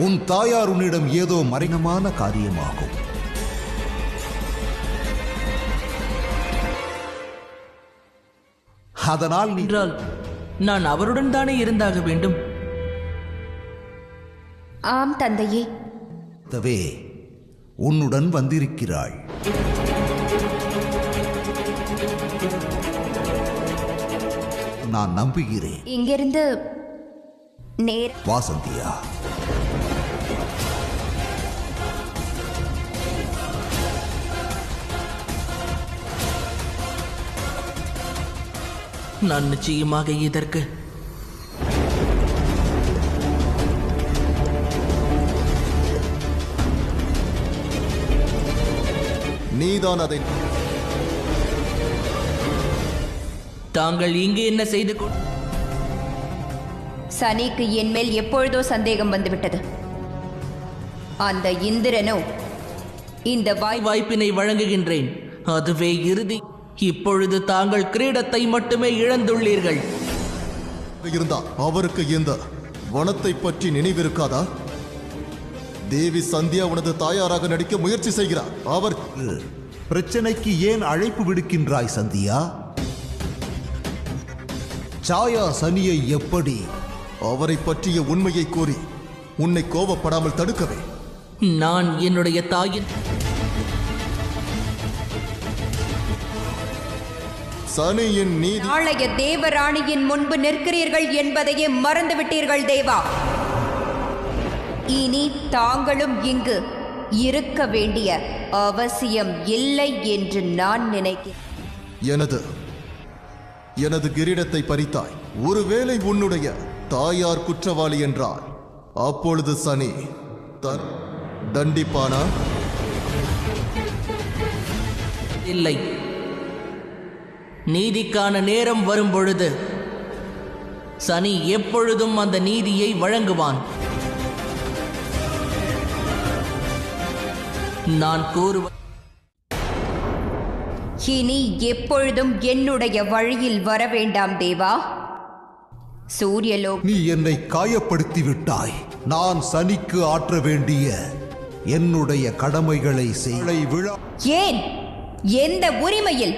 உன் தாயார் உன்னிடம் ஏதோ மறைமுகமான காரியமாகும். அதனால் என்றால் நான் அவருடன் தானே இருந்தாக வேண்டும். ஆம் தந்தையே. உன்னுடன் வந்திருக்கிறாள். நான் நம்புகிறேன். இங்கிருந்து நேர் வாசந்தியா, நான் நிச்சயமாக இதற்கு நீதான் அதை. தாங்கள் இங்கு என்ன செய்து சனிக்கு என் மேல் எப்பொழுதோ சந்தேகம் வந்துவிட்டது. அந்த இந்திரனோ இந்த வாய்ப்பினை வழங்குகின்றேன். அதுவே இறுதி. இப்பொழுது தாங்கள் கிரீடத்தை மட்டுமே இழந்துள்ளீர்கள். இருந்தா அவருக்கு இந்த வனத்தை பற்றி நினைவிருக்காதா? தேவி சந்தியா உனது தாயாராக நடிக்க முயற்சி செய்கிறார். அவர் பிரச்சனைக்கு ஏன் அழைப்பு விடுக்கின்றாய் சந்தியா? சாயா சனியை எப்படி? அவரை பற்றிய உண்மையை கூறி உன்னை கோபப்படாமல் தடுக்கவே. நான் என்னுடைய தாயின் சனியின் நீதி. நாளைய தேவராணியின் முன்பு நிற்கிறீர்கள் என்பதையே மறந்துவிட்டீர்கள் தேவா. இனி தாங்களும் இங்கு இருக்க வேண்டிய அவசியம் இல்லை என்று நான் நினைக்கிறேன். எனது கிரீடத்தை பறித்தாய். ஒருவேளை உன்னுடைய தாயார் குற்றவாளி என்றால் அப்பொழுது சனி தண்டிப்பானா? இல்லை. நீதிக்கான நேரம் வரும் பொழுது சனி எப்பொழுதும் அந்த நீதியை வழங்குவான். நான் கூறுவ இனி எப்பொழுதும் என்னுடைய வழியில் வர வேண்டாம் தேவா. சூரியலோக் நீ என்னை காயப்படுத்தி விட்டாய். நான் சனிக்கு ஆற்ற வேண்டிய என்னுடைய கடமைகளை விழா. ஏன்? எந்த உரிமையில்?